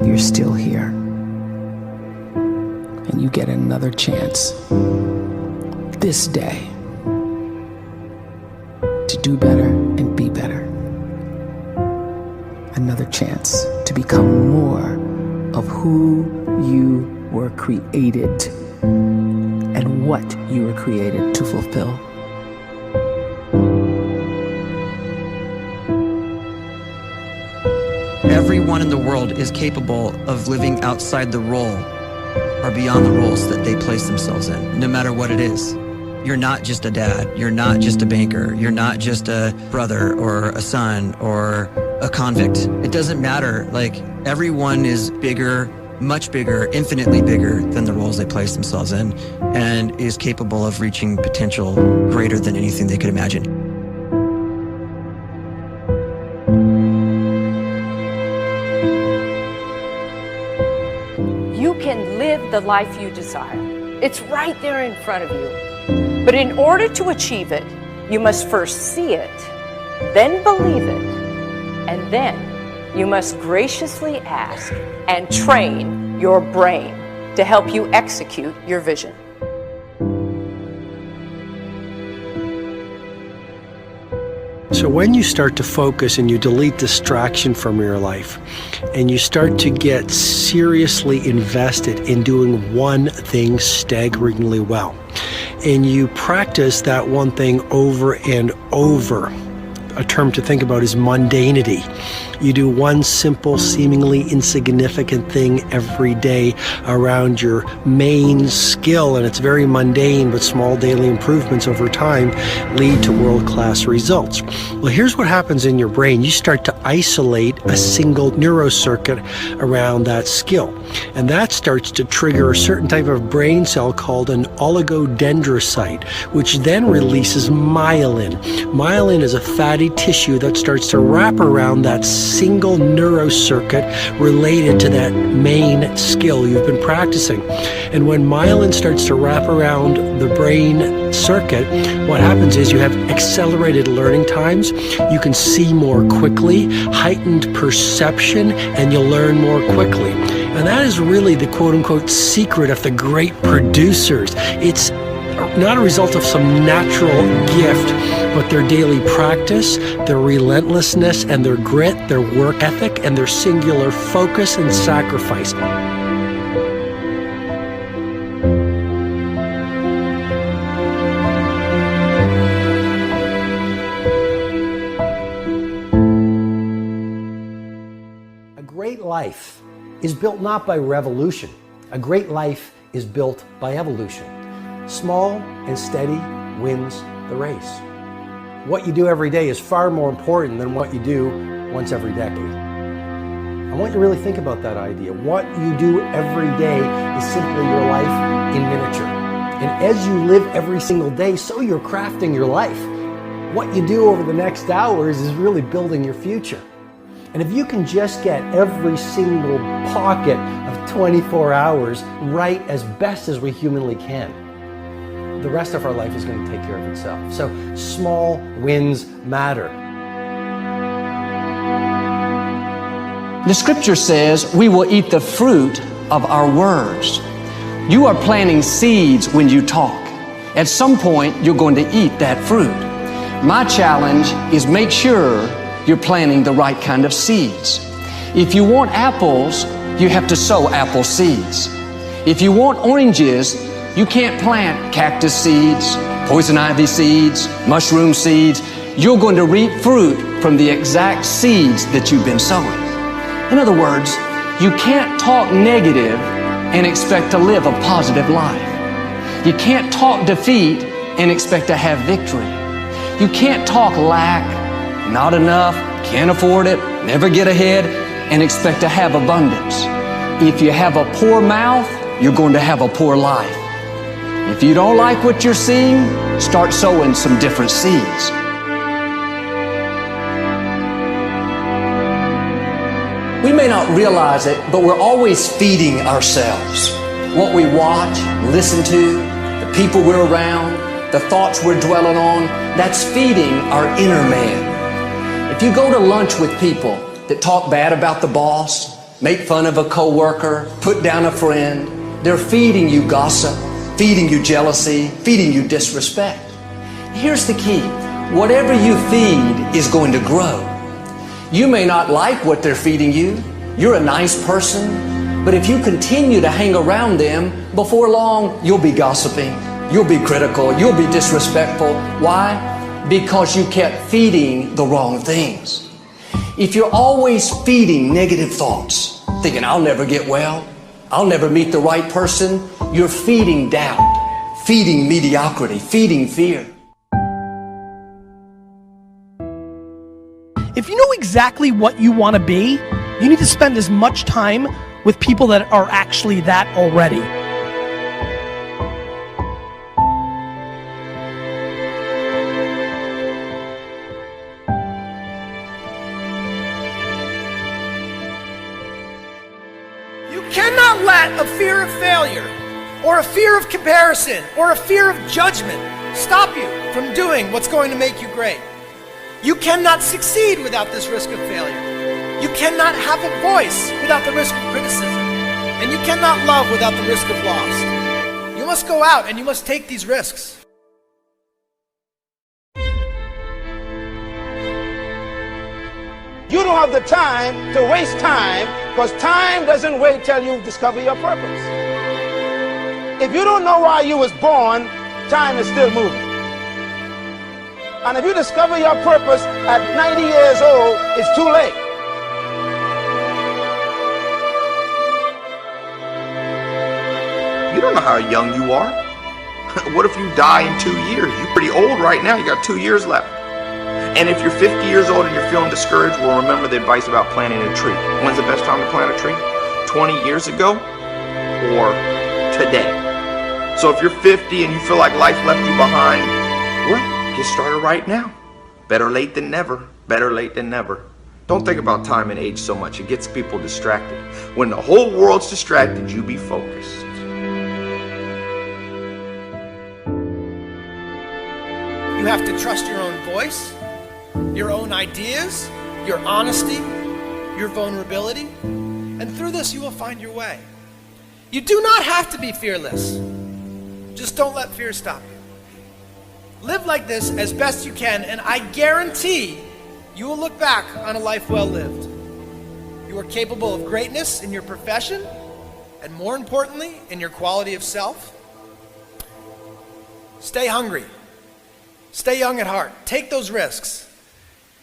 you're still here. And you get another chance this day to do better and be better. Another chance to become more of who you were created and what you were created to fulfill. Everyone in the world is capable of living outside the role or beyond the roles that they place themselves in, no matter what it is. You're not just a dad, you're not just a banker, you're not just a brother or a son or a convict. It doesn't matter. Like, everyone is bigger, much bigger, infinitely bigger than the roles they place themselves in, and is capable of reaching potential greater than anything they could imagine. You can live the life you desire. It's right there in front of you. But in order to achieve it, you must first see it, then believe it, and then you must graciously ask and train your brain to help you execute your vision. So when you start to focus and you delete distraction from your life, and you start to get seriously invested in doing one thing staggeringly well, and you practice that one thing over and over, a term to think about is mundanity. You do one simple, seemingly insignificant thing every day around your main skill, and it's very mundane, but small daily improvements over time lead to world-class results. Well, here's what happens in your brain. You start to isolate a single neurocircuit around that skill, and that starts to trigger a certain type of brain cell called an oligodendrocyte, which then releases myelin. Myelin is a fatty tissue that starts to wrap around that single neurocircuit related to that main skill you've been practicing. And when myelin starts to wrap around the brain circuit, what happens is you have accelerated learning times, you can see more quickly, heightened perception, and you'll learn more quickly. And that is really the quote-unquote secret of the great producers. It's not a result of some natural gift, but their daily practice, their relentlessness and their grit, their work ethic, and their singular focus and sacrifice. A great life is built not by revolution. A great life is built by evolution. Small and steady wins the race. What you do every day is far more important than what you do once every decade. I want you to really think about that idea. What you do every day is simply your life in miniature. And as you live every single day, so you're crafting your life. What you do over the next hours is really building your future. And if you can just get every single pocket of 24 hours right as best as we humanly can, the rest of our life is going to take care of itself. So small wins matter. The scripture says we will eat the fruit of our words. You are planting seeds when you talk. At some point, you're going to eat that fruit. My challenge is make sure you're planting the right kind of seeds. If you want apples, you have to sow apple seeds. If you want oranges, you can't plant cactus seeds, poison ivy seeds, mushroom seeds. You're going to reap fruit from the exact seeds that you've been sowing. In other words, you can't talk negative and expect to live a positive life. You can't talk defeat and expect to have victory. You can't talk lack, not enough, can't afford it, never get ahead, and expect to have abundance. If you have a poor mouth, you're going to have a poor life. If you don't like what you're seeing, start sowing some different seeds. We may not realize it, but we're always feeding ourselves. What we watch, listen to, the people we're around, the thoughts we're dwelling on, that's feeding our inner man. If you go to lunch with people that talk bad about the boss, make fun of a coworker, put down a friend. They're feeding you gossip, feeding you jealousy, feeding you disrespect. Here's the key. Whatever you feed is going to grow. You may not like what they're feeding you. You're a nice person, but if you continue to hang around them, before long, you'll be gossiping. You'll be critical. You'll be disrespectful. Why? Because you kept feeding the wrong things. If you're always feeding negative thoughts, thinking, I'll never get well, I'll never meet the right person, you're feeding doubt, feeding mediocrity, feeding fear. If you know exactly what you want to be, you need to spend as much time with people that are actually that already. You cannot let a fear of failure, or a fear of comparison, or a fear of judgment stop you from doing what's going to make you great. You cannot succeed without this risk of failure. You cannot have a voice without the risk of criticism. And you cannot love without the risk of loss. You must go out and you must take these risks. You don't have the time to waste time, because time doesn't wait till you discover your purpose. If you don't know why you was born, time is still moving. And if you discover your purpose at 90 years old, it's too late. You don't know how young you are. What if you die in 2 years? You're pretty old right now. You got 2 years left. And if you're 50 years old and you're feeling discouraged, well, remember the advice about planting a tree. When's the best time to plant a tree? 20 years ago or today? So if you're 50 and you feel like life left you behind, well, get started right now. Better late than never. Better late than never. Don't think about time and age so much. It gets people distracted. When the whole world's distracted, you be focused. You have to trust your own voice, your own ideas, your honesty, your vulnerability, and through this you will find your way. You do not have to be fearless. Just don't let fear stop you. Live like this as best you can, and I guarantee you will look back on a life well lived. You are capable of greatness in your profession, and more importantly, in your quality of self. Stay hungry. Stay young at heart. Take those risks.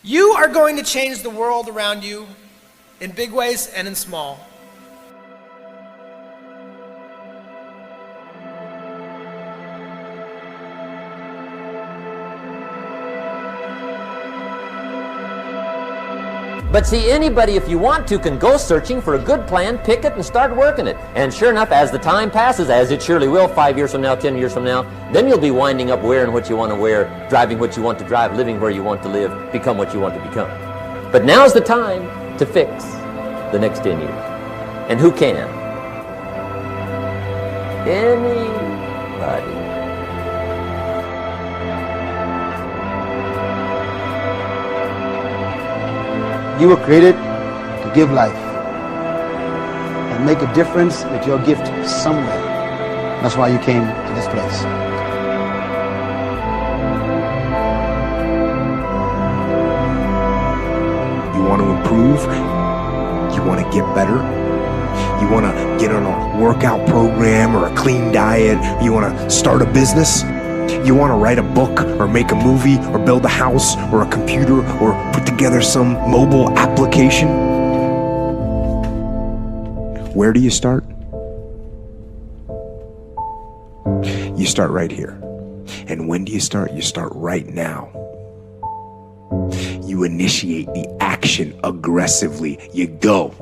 You are going to change the world around you in big ways and in small. But see, anybody, if you want to, can go searching for a good plan, pick it, and start working it. And sure enough, as the time passes, as it surely will 5 years from now, 10 years from now, then you'll be winding up wearing what you want to wear, driving what you want to drive, living where you want to live, become what you want to become. But now's the time to fix the next 10 years. And who can? Anybody. You were created to give life and make a difference with your gift somewhere. That's why you came to this place. You want to improve? You want to get better? You want to get on a workout program or a clean diet? You want to start a business? You want to write a book or make a movie or build a house or a computer or put together some mobile application? Where do you start? You start right here. And when do you start? You start right now. You initiate the action aggressively. You go.